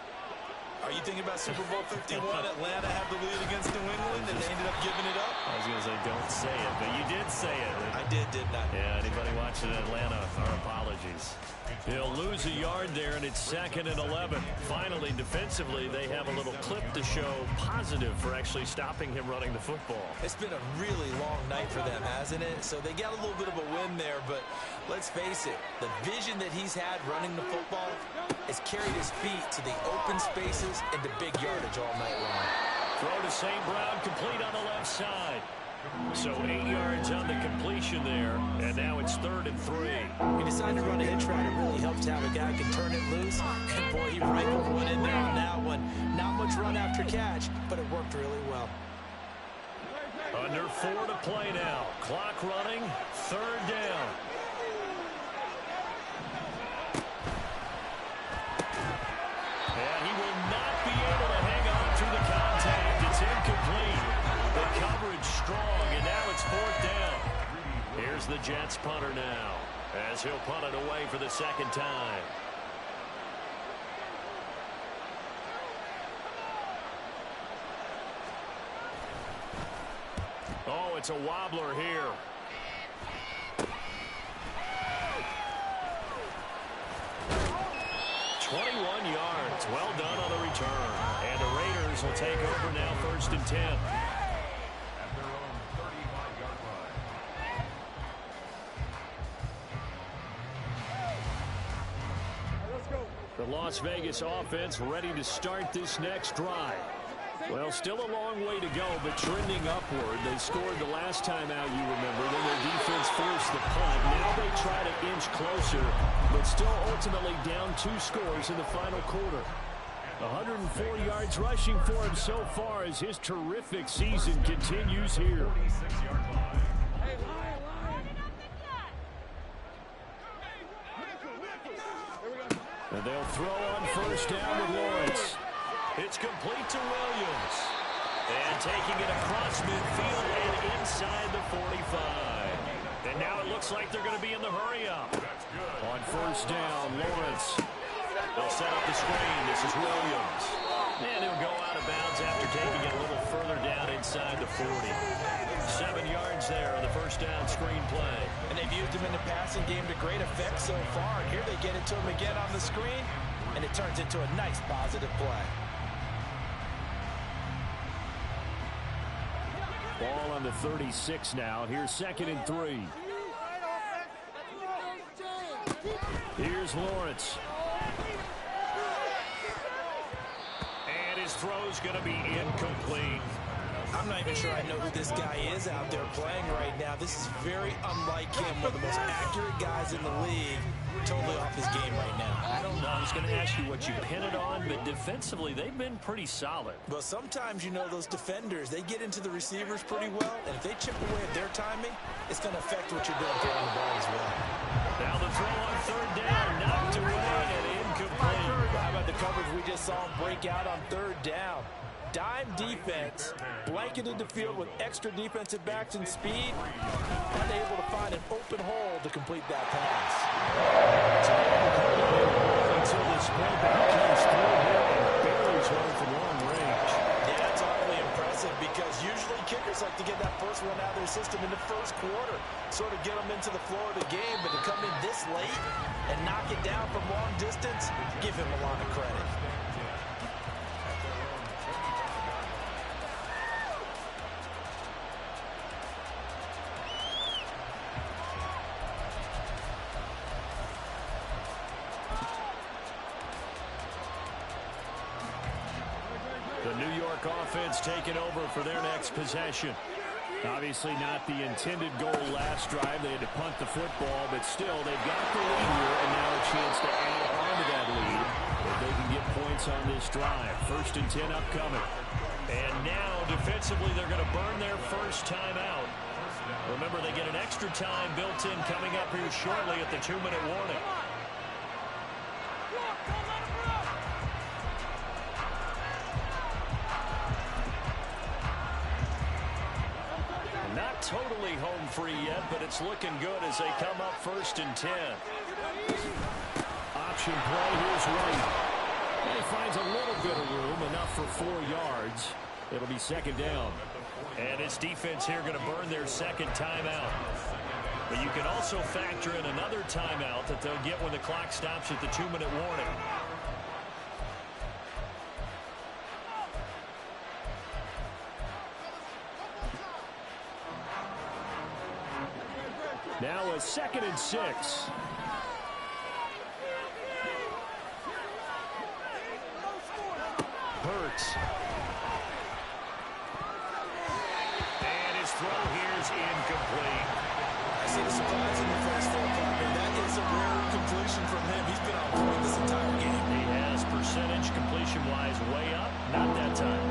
Are you thinking about Super Bowl 51? Atlanta had the lead against New England, and they ended up giving it up? I was going to say, don't say it, but you did say it. I did, didn't I? Yeah, anybody watching Atlanta, our apologies. He'll lose a yard there, and it's 2nd and 11. Finally, defensively, they have a little clip to show positive for actually stopping him running the football. It's been a really long night for them, hasn't it? So they got a little bit of a win there, but let's face it, the vision that he's had running the football has carried his feet to the open spaces and to big yardage all night long. Throw to St. Brown, complete on the left side. So 8 yards on the completion there, and now it's 3rd and 3. He decided to run a hitch route. It really helps to have a guy who can turn it loose. And boy, he rifled one in there on that one. Not much run after catch, but it worked really well. Under 4 to play now. Clock running, 3rd down. And he will not be able to hang on through the contact. It's incomplete. The coverage strong, and now it's 4th down. Here's the Jets punter now, as he'll punt it away for the 2nd time. Oh, it's a wobbler here. Yards. Well done on the return. And the Raiders will take over now, 1st and 10. At their own 35-yard line. The Las Vegas offense ready to start this next drive. Well, still a long way to go, but trending upward. They scored the last time out, you remember. Then their defense forced the punt. Now they try to inch closer, but still ultimately down 2 scores in the final quarter. 104 yards rushing for him so far as his terrific season continues here. 46-yard line. And they'll throw on 1st down with Lawrence. It's complete to Williams. And taking it across midfield and inside the 45. And now it looks like they're going to be in the hurry-up. On 1st down, Lawrence. They'll set up the screen. This is Williams. And he'll go out of bounds after taking it a little further down inside the 40. 7 yards there on the 1st down screen play. And they've used him in the passing game to great effect so far. And here they get it to him again on the screen, and it turns into a nice positive play. Ball on the 36 now. Here's 2nd and 3. Here's Lawrence. his throw's going to be incomplete. I'm not even sure I know who this guy is out there playing right now. This is very unlike him, one of the most accurate guys in the league. Totally off his game right now. I don't know. I was going to ask you what you pin it on, but defensively, they've been pretty solid. Well, sometimes, you know, those defenders, they get into the receivers pretty well, and if they chip away at their timing, it's going to affect what you're doing throwing the ball as well. Now the throw on third down, knocked away and incomplete. How about the coverage we just saw him break out on third down? Dime defense, blanketed the field with extra defensive backs and speed, unable to find an open hole to complete that pass. Until this ball comes through here and buries one from long range. Yeah, that's awfully impressive because usually kickers like to get that first one out of their system in the first quarter, sort of get them into the flow of the game, but to come in this late and knock it down from long distance, give him a lot of credit. The New York offense taking over for their next possession. Obviously not the intended goal last drive. They had to punt the football, but still they've got the lead here and now a chance to add on to that lead if they can get points on this drive. 1st and 10 upcoming. And now defensively they're going to burn their first time out. Remember, they get an extra time built in coming up here shortly at the 2-minute warning. Not totally home free yet, but it's looking good as they come up 1st and 10. Option play, here's White. And he finds a little bit of room, enough for 4 yards. It'll be 2nd down. And his defense here going to burn their second timeout. But you can also factor in another timeout that they'll get when the clock stops at the 2-minute warning. Now a 2nd and 6. Hurts. And his throw here is incomplete. I see the surprise in the face for him. That is a rare completion from him. He's been on point this entire game. He has percentage completion-wise way up. Not that time.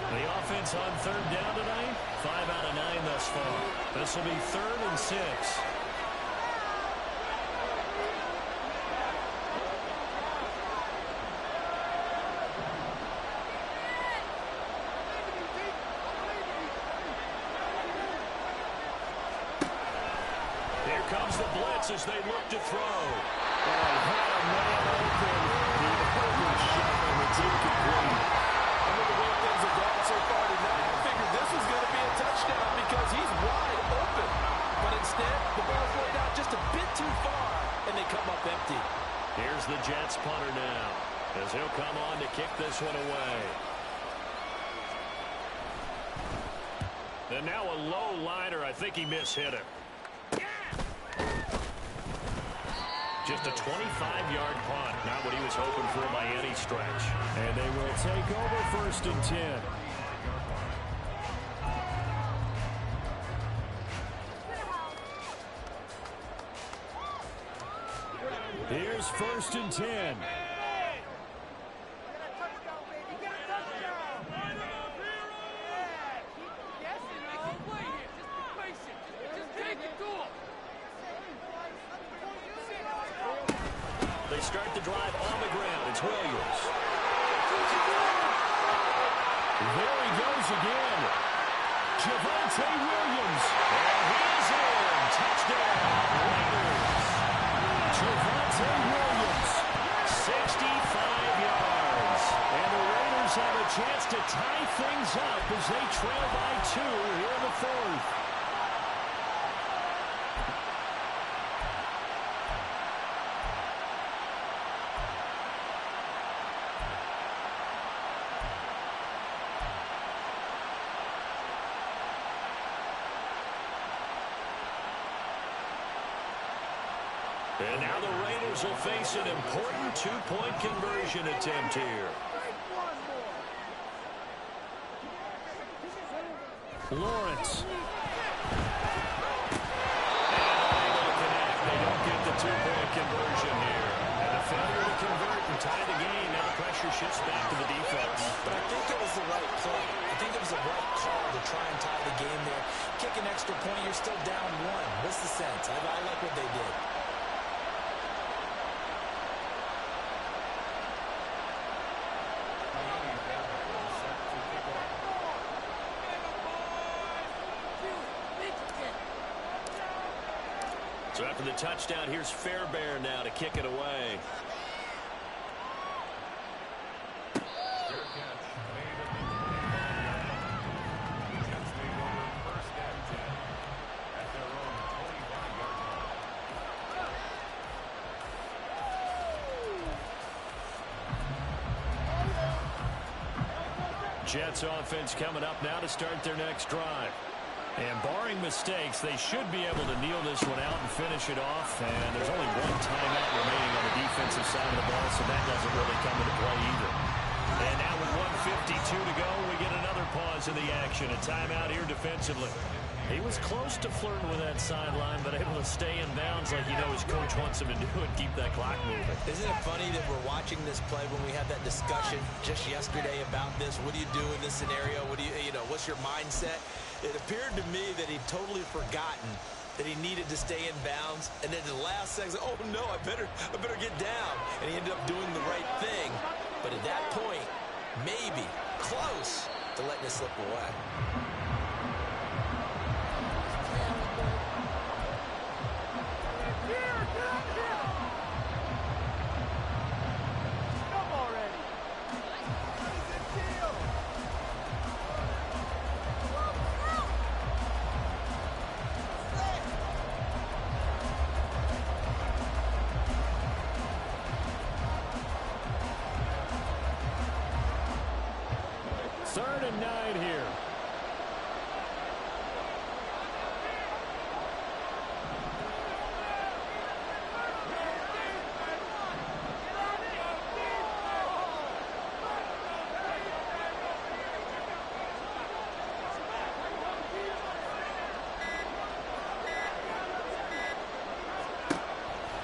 The offense on 3rd down tonight, 5 out of 9 thus far. This will be 3rd and 6. Here comes the blitz as they look to throw. It's incomplete. The way things have gone so far tonight, I figured this was going to be a touchdown because he's wide open. But instead, the ball's laid out just a bit too far, and they come up empty. Here's the Jets punter now, as he'll come on to kick this one away. And now a low liner. I think he mishit it. Just a 25-yard punt. Not what he was hoping for by any stretch. And they will take over 1st and 10. Here's 1st and 10. They start the drive on the ground. It's Williams. There he goes again. Javonte Williams. And he's in. Touchdown, Raiders. Javonte Williams. 65 yards. And the Raiders have a chance to tie things up as they trail by 2 here in the 4th. And now the Raiders will face an important two-point conversion attempt here. Lawrence. They don't get the two-point conversion here. And a failure to convert and tie the game. Now the pressure shifts back to the defense. But I think it was the right play. I think it was the right call to try and tie the game there. Kick an extra point, you're still down one. What's the sense? I like what they did. So after the touchdown, here's Fairbairn now to kick it away. Jets offense coming up now to start their next drive. And barring mistakes, they should be able to kneel this one out and finish it off. And there's only one timeout remaining on the defensive side of the ball, so that doesn't really come into play either. And now with 1:52 to go, we get another pause in the action. A timeout here defensively. He was close to flirting with that sideline, but able to stay in bounds like his coach wants him to do and keep that clock moving. Isn't it funny that we're watching this play when we had that discussion just yesterday about this? What do you do in this scenario? What do what's your mindset? It appeared to me that he'd totally forgotten that he needed to stay in bounds, and then the last second, oh no, I better get down, and he ended up doing the right thing. But at that point, maybe close to letting it slip away. Third and 9 here.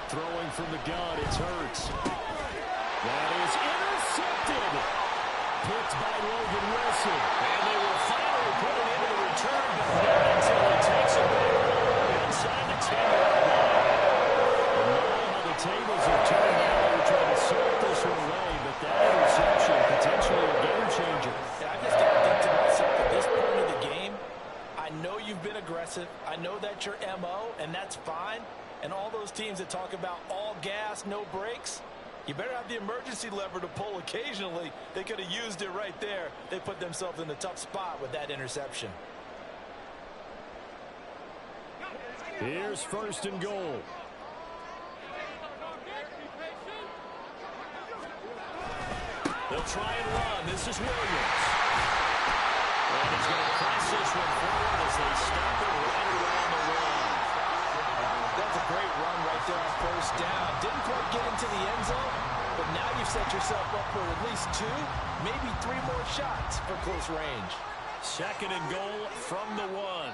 Throwing from the gun, it's Hurts. That is intercepted. Picked by Logan Wilson. And they will finally put it into the return, but not until he takes it back inside the 10-yard line. And now how the tables have turned out. They're trying to sort this one away, but that interception potentially a game changer. Yeah, I just got to think to myself at this point of the game, I know you've been aggressive. I know that's your MO, and that's fine. And all those teams that talk about all gas, no brakes, you better have the emergency lever to pull occasionally. They could have used it right there. They put themselves in a tough spot with that interception. Here's first and goal. They'll try and run. This is Williams. And he's going to press this one forward as they stop it right around the line. That's a great run right there on first down. Didn't quite get into the end zone, but now you've set yourself up for at least 2, maybe 3 more shots for close range. Second and goal from the 1.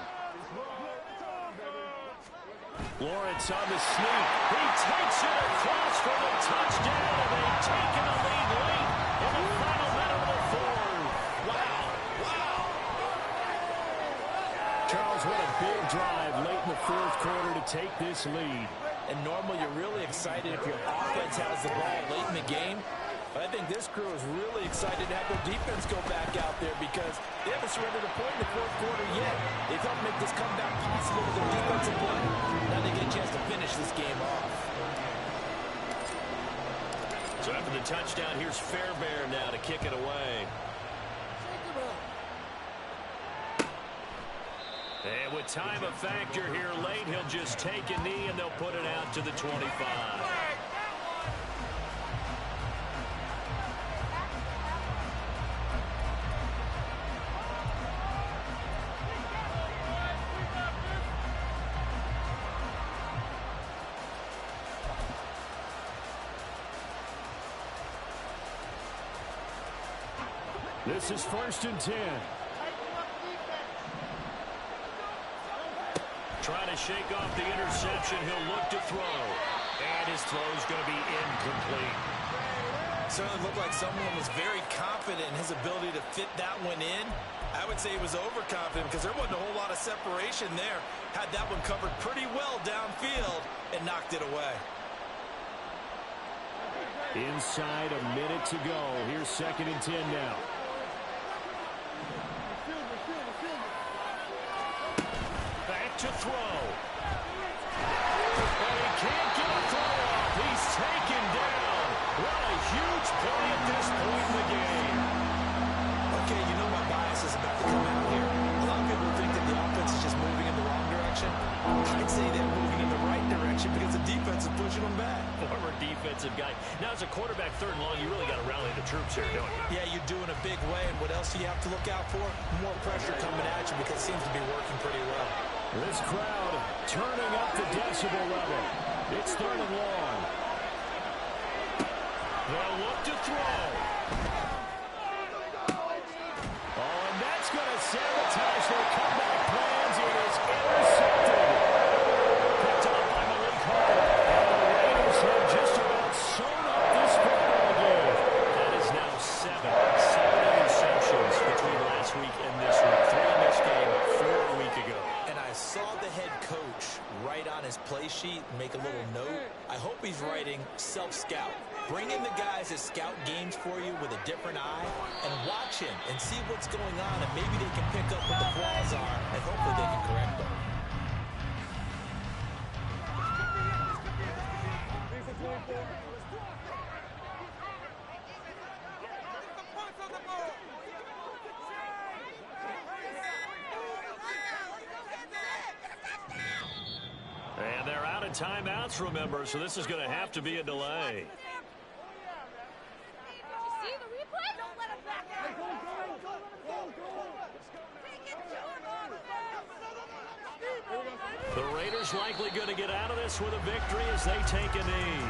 Lawrence on the sneak. He takes it across for the touchdown, and they've taken the lead late in the final minute of the 4th. Wow. Charles, what a big drive late in the 4th quarter to take this lead. And normally you're really excited if your offense has the ball late in the game. But I think this crew is really excited to have their defense go back out there because they haven't surrendered a point in the 4th quarter yet. They've helped make this comeback possible with their defensive play. Now they get a chance to finish this game off. So after the touchdown, here's Fairbairn now to kick it away. And with time a factor here late, he'll just take a knee and they'll put it out to the 25. This is 1st and 10. Trying to shake off the interception. He'll look to throw. And his throw is going to be incomplete. Certainly looked like someone was very confident in his ability to fit that one in. I would say he was overconfident because there wasn't a whole lot of separation there. Had that one covered pretty well downfield and knocked it away. Inside a minute to go. Here's 2nd and 10 now. Back to throw. And he can't get a throw off. He's taken down. What a huge play at this point in the game. Okay, you know my bias is about to come out here. A lot of people think that the offense is just moving in the wrong direction. I'd say they're moving in the right direction because the defense is pushing them back. Former defensive guy. Now, as a quarterback, 3rd and long, you really got to rally the troops here, don't you? Yeah, you do in a big way. And what else do you have to look out for? More pressure coming at you because it seems to be working pretty well. This crowd turning up the decibel level. It's 3rd and long. They'll look to throw. Oh, and that's going to sabotage their comeback plans. It is intercepted. Picked up by Malik Hooker. And the Raiders have just about sewn up this football game. That is now 7 interceptions between last week and this week. 3 in this game, 4 a week ago. And I saw the head coach write on his play sheet, make a little note. I hope he's writing self-scout. Bring in the guys that scout games for you with a different eye and watch him and see what's going on, and maybe they can pick up what the flaws are, and hopefully they can correct them. And they're out of timeouts, remember, so this is going to have to be a delay. See the replay? Don't let him back out. The Raiders likely going to get out of this with a victory as they take a knee.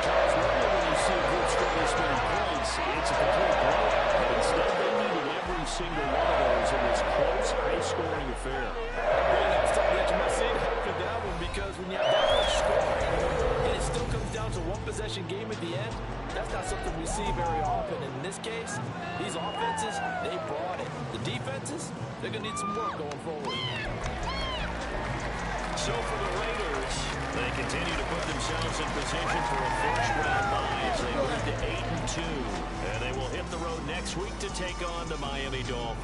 Charles, normally when you see a good score this many points, it's a complete blowout. But instead, they needed every single one of those in this close, high-scoring affair. I'm starting to get to my seat after that one because when you have that much scoring and it still comes down to one-possession game at the end, that's not something we see very often. In this case, these offenses, they brought it. The defenses, they're going to need some work going forward. So for the Raiders, they continue to put themselves in position for a first-round bye as they move to 8-2. And they will hit the road next week to take on the Miami Dolphins.